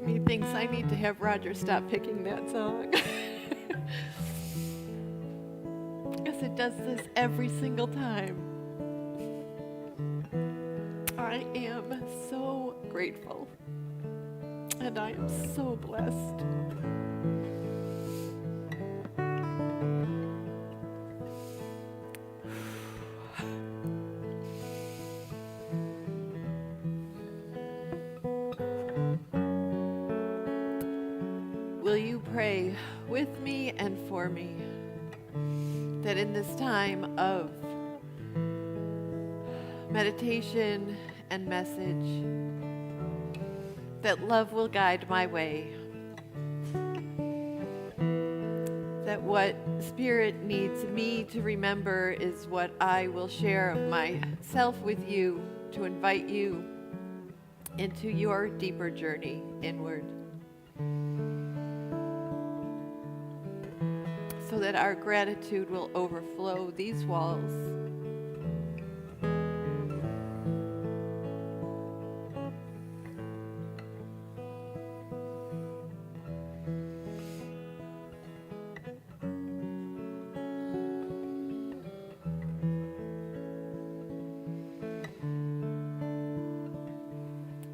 me thinks I need to have Roger stop picking that song. Because it does this every single time. I am so grateful. And I am so blessed. Will you pray with me and for me that in this time of meditation and message, that love will guide my way, that what Spirit needs me to remember is what I will share of myself with you to invite you into your deeper journey inward, so that our gratitude will overflow these walls.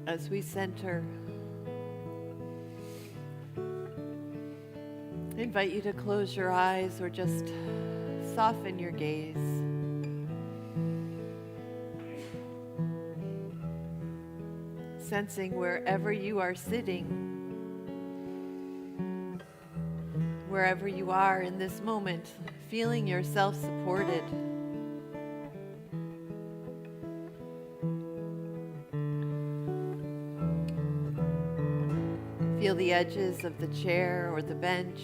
As we center, I invite you to close your eyes or just soften your gaze. Sensing wherever you are sitting, wherever you are in this moment, feeling yourself supported. Feel the edges of the chair or the bench.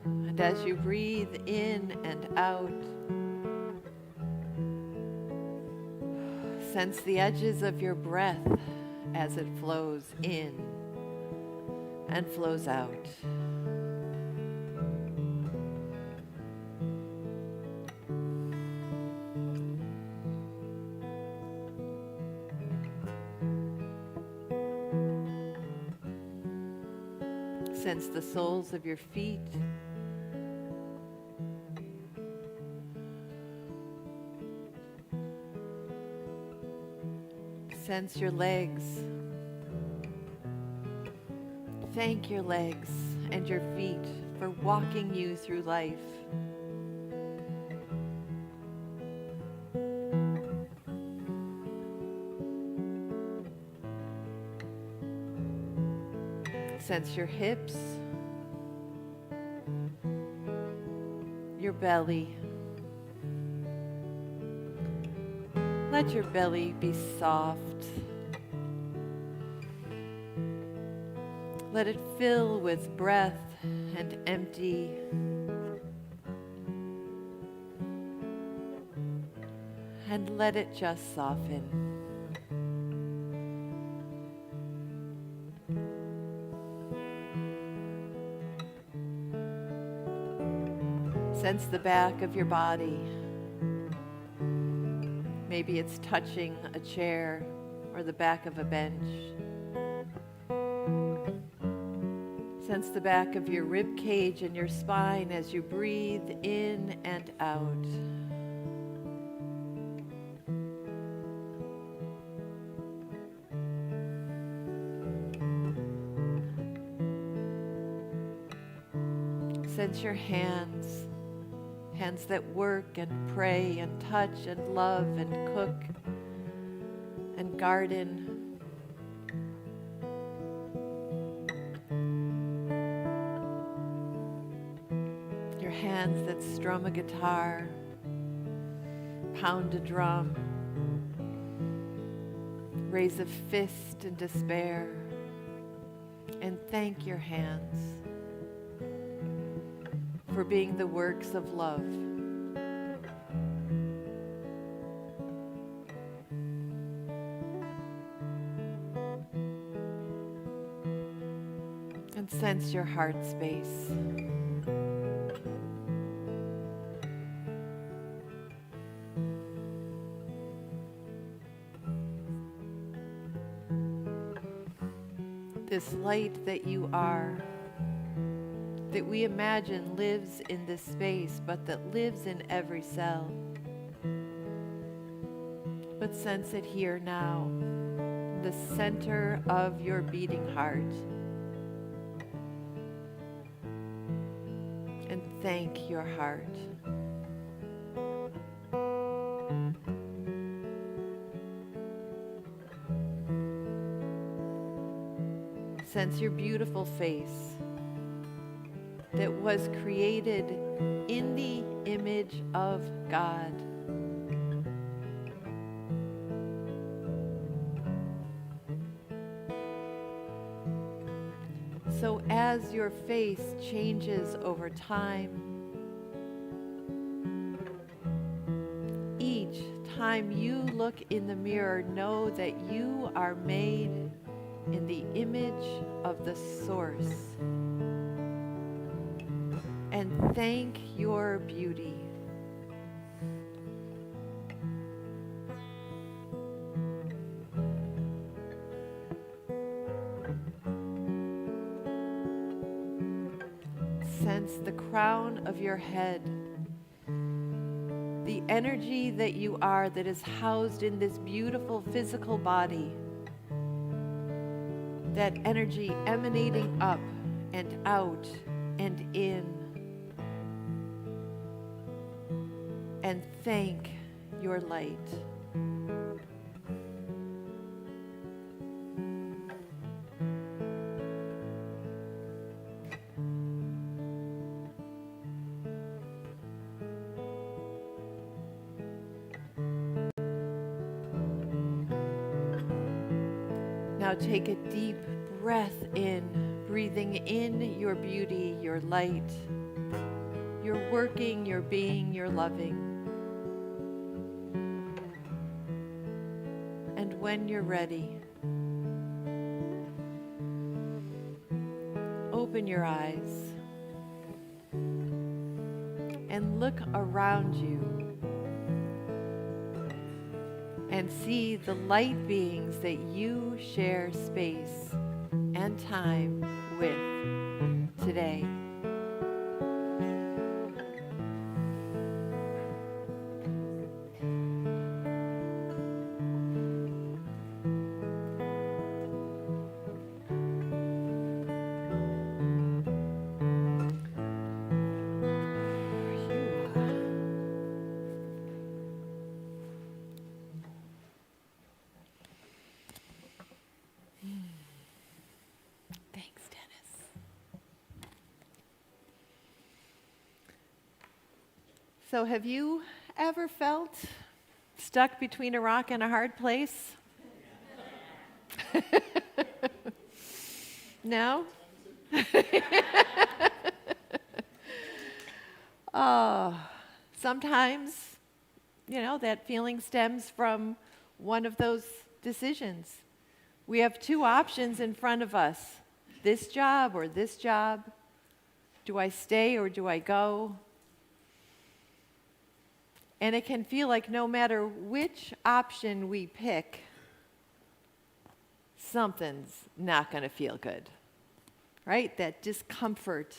And as you breathe in and out, sense the edges of your breath as it flows in and flows out. Sense the soles of your feet. Sense your legs. Thank your legs and your feet for walking you through life. Sense your hips, your belly. Let your belly be soft. Let it fill with breath and empty. And let it just soften. Sense the back of your body. Maybe it's touching a chair or the back of a bench. Sense the back of your rib cage and your spine as you breathe in and out. Sense your hands. Hands that work and pray and touch and love and cook and garden. Your hands that strum a guitar, pound a drum, raise a fist in despair, and thank your hands for being the works of love. And sense your heart space. this light that you are, that we imagine lives in this space, but that lives in every cell. But sense it here now, the center of your beating heart. And thank your heart. Sense your beautiful face that was created in the image of God. So as your face changes over time, each time you look in the mirror, know that you are made in the image of the Source. And thank your beauty. Sense the crown of your head, the energy that you are that is housed in this beautiful physical body, that energy emanating up and out and in. And thank your light. Now take a deep breath in, breathing in your beauty, your light, your working, your being, your loving. And when you're ready, open your eyes and look around you and see the light beings that you share space and time with today. So have you ever felt stuck between a rock and a hard place? No? Sometimes, that feeling stems from one of those decisions. We have two options in front of us, this job or this job. Do I stay or do I go? And it can feel like no matter which option we pick, something's not going to feel good, right? That discomfort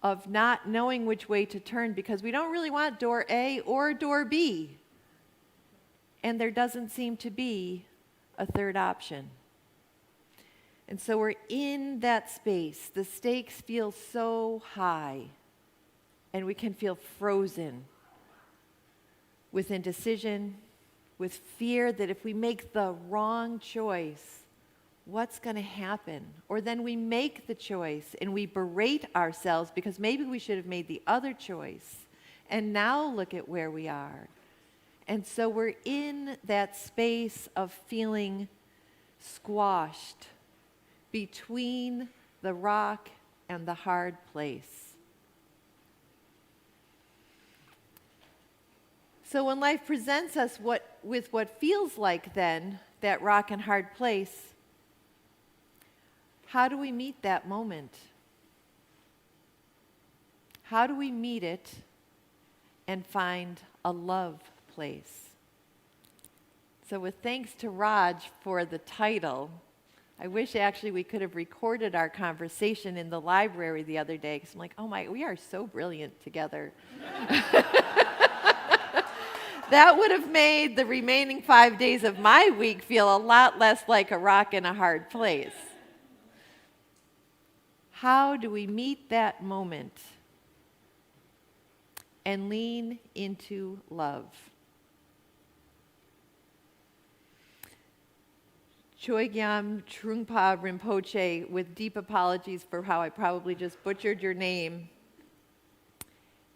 of not knowing which way to turn because we don't really want door A or door B. And there doesn't seem to be a third option. And so we're in that space. The stakes feel so high, and we can feel frozen with indecision, with fear that if we make the wrong choice, what's going to happen? Or then we make the choice and we berate ourselves because maybe we should have made the other choice. And now look at where we are. And so we're in that space of feeling squashed between the rock and the hard place. So when life presents us with what feels like then that rock and hard place, how do we meet that moment? How do we meet it and find a love place? So with thanks to Raj for the title, I wish actually we could have recorded our conversation in the library the other day, because I'm like, oh my, we are so brilliant together. That would have made the remaining 5 days of my week feel a lot less like a rock in a hard place. How do we meet that moment and lean into love? Chogyam Trungpa Rinpoche, with deep apologies for how I probably just butchered your name,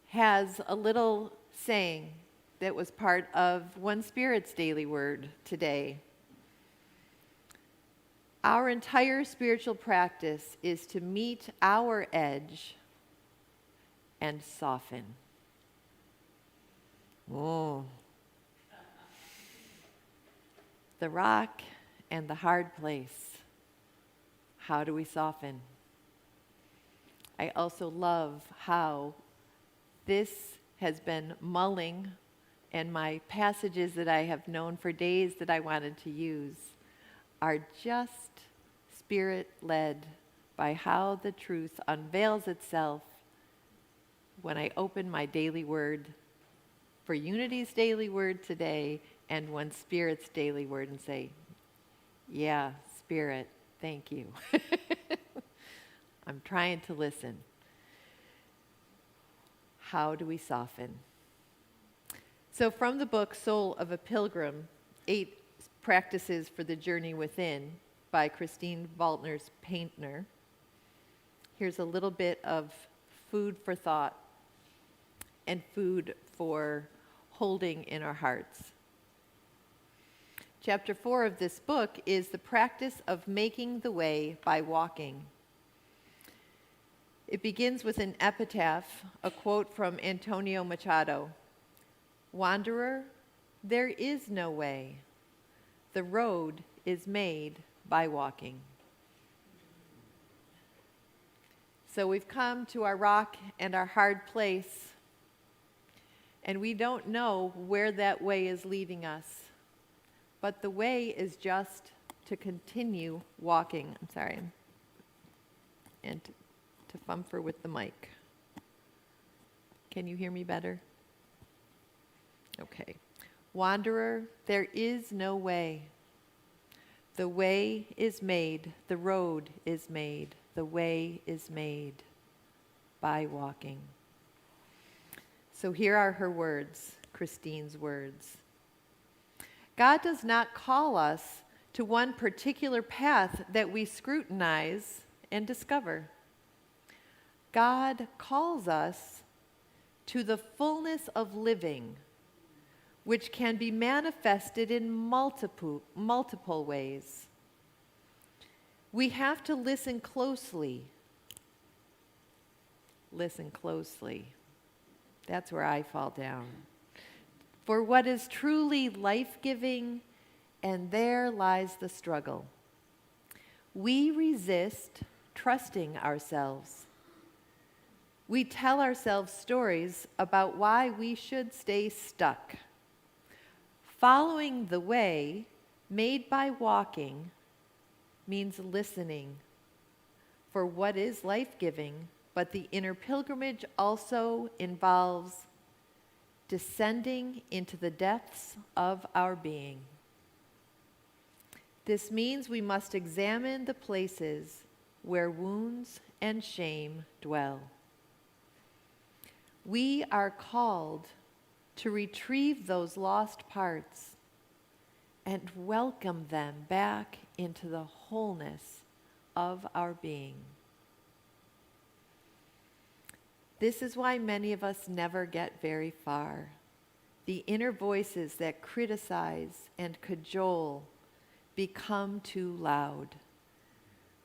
has a little saying that was part of One Spirit's daily word today. Our entire spiritual practice is to meet our edge and soften. Oh. The rock and the hard place. How do we soften? I also love how this has been mulling, and my passages that I have known for days that I wanted to use are just Spirit-led by how the truth unveils itself when I open my daily word for Unity's daily word today and One Spirit's daily word and say, yeah, Spirit, thank you. I'm trying to listen. How do we soften? So from the book Soul of a Pilgrim, 8 Practices for the Journey Within by Christine Waltner's Paintner, here's a little bit of food for thought and food for holding in our hearts. Chapter 4 of this book is the practice of making the way by walking. It begins with an epitaph, a quote from Antonio Machado. Wanderer, there is no way. The road is made by walking. So we've come to our rock and our hard place, and we don't know where that way is leading us. But the way is just to continue walking. I'm sorry. And to fumfer with the mic. Can you hear me better? Okay. Wanderer, there is no way. The way is made, the road is made, the way is made by walking. So here are her words, Christine's words. God does not call us to one particular path that we scrutinize and discover. God calls us to the fullness of living, which can be manifested in multiple ways. We have to listen closely. Listen closely. That's where I fall down. For what is truly life-giving, and there lies the struggle. We resist trusting ourselves. We tell ourselves stories about why we should stay stuck. Following the way made by walking means listening for what is life-giving, but the inner pilgrimage also involves descending into the depths of our being. This means we must examine the places where wounds and shame dwell. We are called to retrieve those lost parts and welcome them back into the wholeness of our being. This is why many of us never get very far. The inner voices that criticize and cajole become too loud.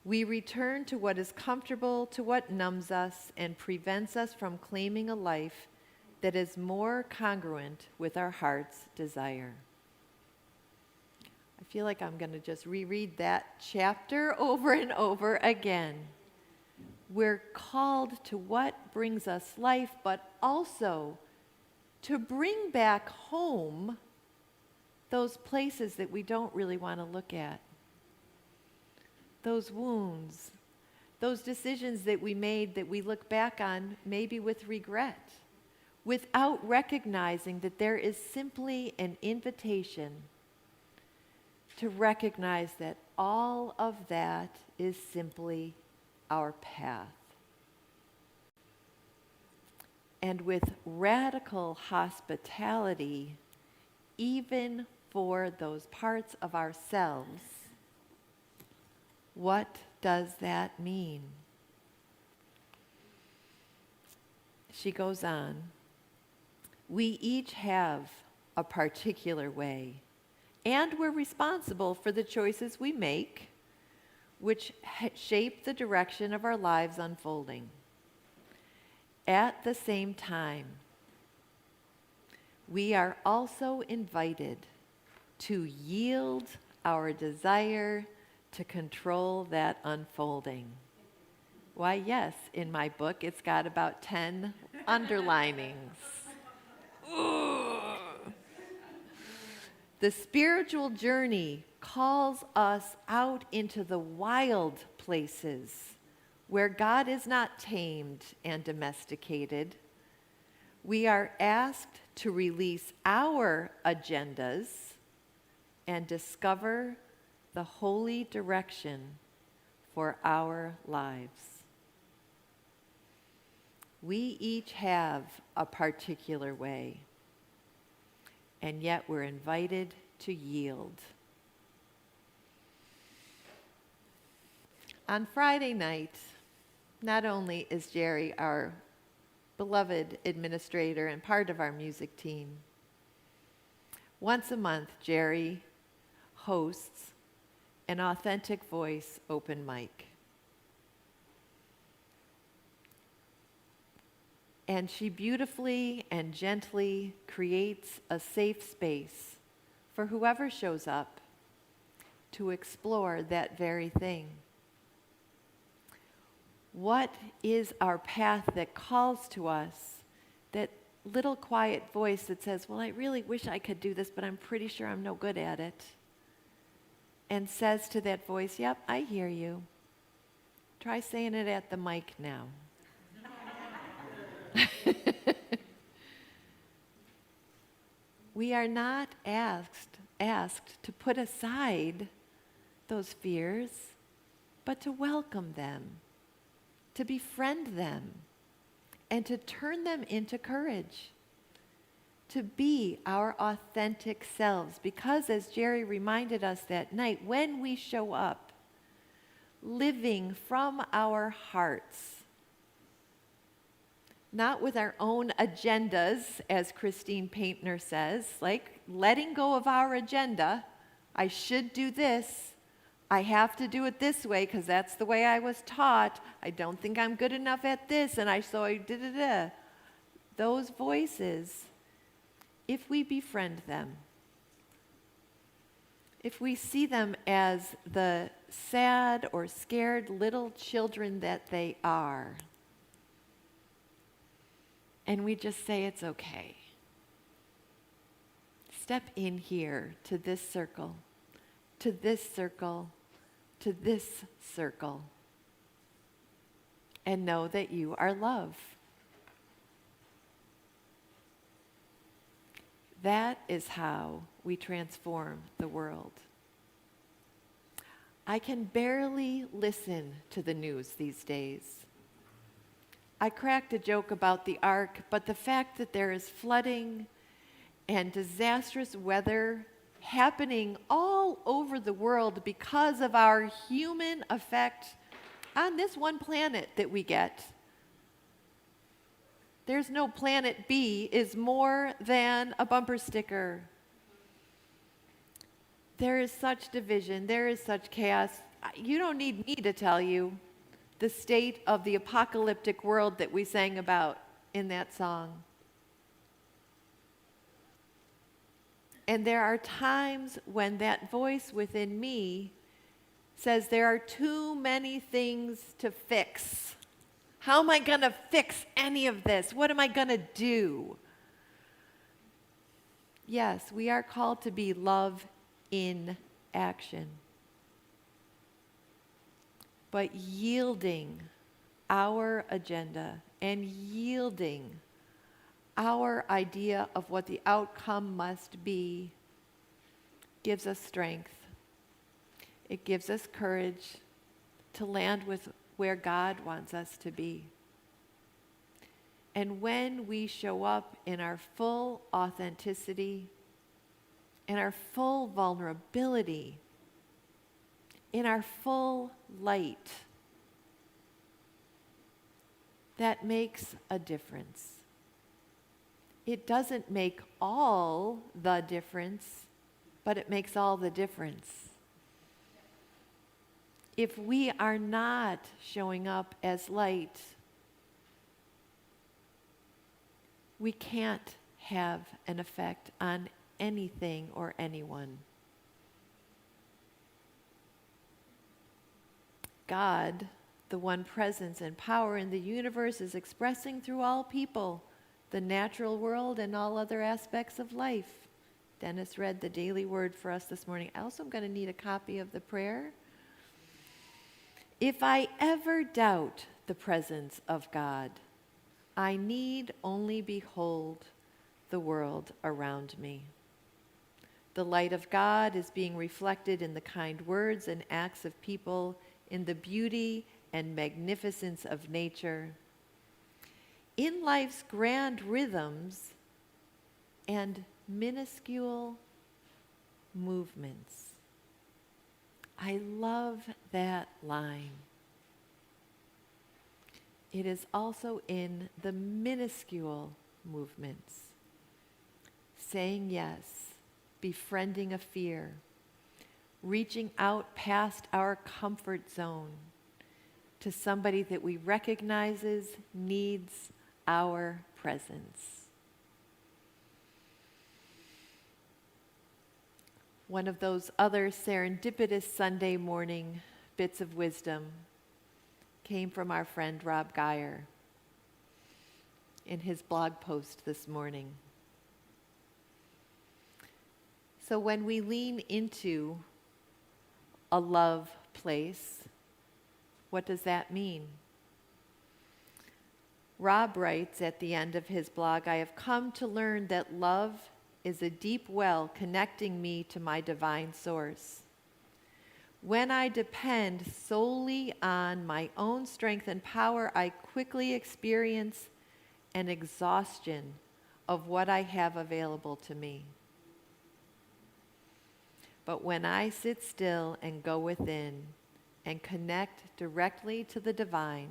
We return to what is comfortable, to what numbs us and prevents us from claiming a life that is more congruent with our heart's desire. I feel like I'm going to just reread that chapter over and over again. We're called to what brings us life, but also to bring back home those places that we don't really want to look at. those wounds, those decisions that we made that we look back on maybe with regret, without recognizing that there is simply an invitation to recognize that all of that is simply our path. And with radical hospitality, even for those parts of ourselves, what does that mean? She goes on, we each have a particular way, and we're responsible for the choices we make, which shape the direction of our lives unfolding. At the same time, we are also invited to yield our desire to control that unfolding. Why, yes, in my book, it's got about 10 underlinings. Ooh. The spiritual journey calls us out into the wild places where God is not tamed and domesticated. We are asked to release our agendas and discover the holy direction for our lives. We each have a particular way, and yet we're invited to yield. On Friday night, not only is Jerry our beloved administrator and part of our music team, once a month, Jerry hosts an Authentic Voice open mic. And she beautifully and gently creates a safe space for whoever shows up to explore that very thing. What is our path that calls to us, that little quiet voice that says, well, I really wish I could do this, but I'm pretty sure I'm no good at it, and says to that voice, yep, I hear you. Try saying it at the mic now. We are not asked to put aside those fears, but to welcome them, to befriend them, and to turn them into courage, to be our authentic selves. Because as Jerry reminded us that night, when we show up, living from our hearts, not with our own agendas, as Christine Paintner says, like letting go of our agenda. I should do this. I have to do it this way because that's the way I was taught. I don't think I'm good enough at this, and so I da-da-da. Those voices, if we befriend them, if we see them as the sad or scared little children that they are, and we just say it's okay. Step in here to this circle, to this circle, to this circle, and know that you are love. That is how we transform the world. I can barely listen to the news these days. I cracked a joke about the ark, but the fact that there is flooding and disastrous weather happening all over the world because of our human effect on this one planet that we get. There's no planet B is more than a bumper sticker. There is such division. There is such chaos. You don't need me to tell you the state of the apocalyptic world that we sang about in that song. And there are times when that voice within me says there are too many things to fix. How am I going to fix any of this? What am I going to do? Yes, we are called to be love in action. but yielding our agenda and yielding our idea of what the outcome must be gives us strength. It gives us courage to land with where God wants us to be. And when we show up in our full authenticity, in our full vulnerability, in our full light, that makes a difference. It doesn't make all the difference, but it makes all the difference. If we are not showing up as light, we can't have an effect on anything or anyone. God, the one presence and power in the universe, is expressing through all people, the natural world and all other aspects of life. Dennis read the daily word for us this morning. I also am going to need a copy of the prayer. If I ever doubt the presence of God, I need only behold the world around me. The light of God is being reflected in the kind words and acts of people, in the beauty and magnificence of nature, in life's grand rhythms and minuscule movements. I love that line. It is also in the minuscule movements. Saying yes, befriending a fear, reaching out past our comfort zone to somebody that we recognizes needs our presence. One of those other serendipitous Sunday morning bits of wisdom came from our friend Rob Geyer in his blog post this morning. So when we lean into a love place, what does that mean? Rob writes at the end of his blog, I have come to learn that love is a deep well connecting me to my divine source. When I depend solely on my own strength and power, I quickly experience an exhaustion of what I have available to me. But when I sit still and go within and connect directly to the divine,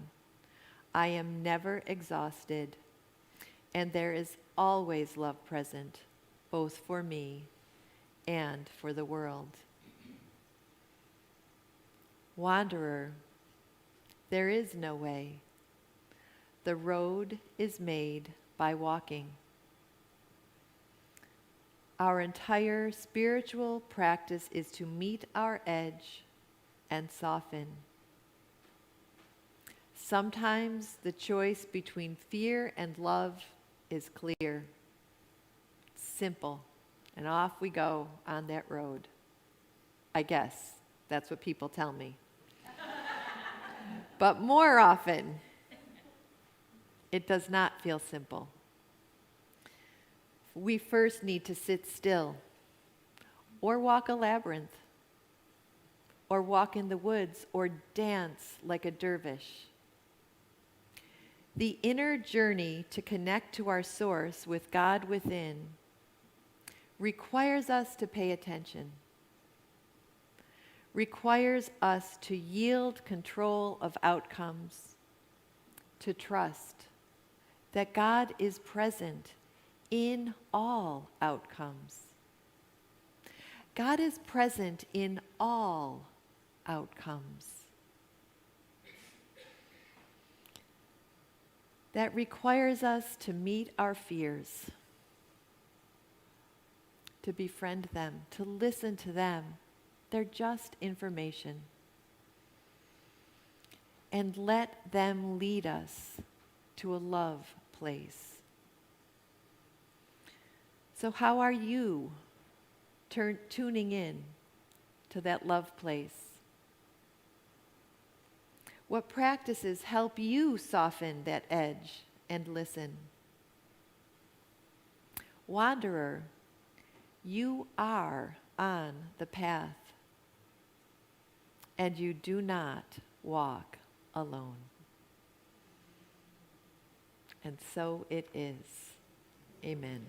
I am never exhausted, and there is always love present, both for me and for the world. Wanderer, there is no way. The road is made by walking. Our entire spiritual practice is to meet our edge and soften. Sometimes the choice between fear and love is clear, simple, and off we go on that road. I guess that's what people tell me. But more often, it does not feel simple. We first need to sit still, or walk a labyrinth, or walk in the woods, or dance like a dervish. The inner journey to connect to our source with God within requires us to pay attention, requires us to yield control of outcomes, to trust that God is present in all outcomes. God is present in all outcomes. That requires us to meet our fears, to befriend them, to listen to them. They're just information. And let them lead us to a love place. So how are you tuning in to that love place? What practices help you soften that edge and listen? Wanderer, you are on the path, and you do not walk alone. And so it is. Amen.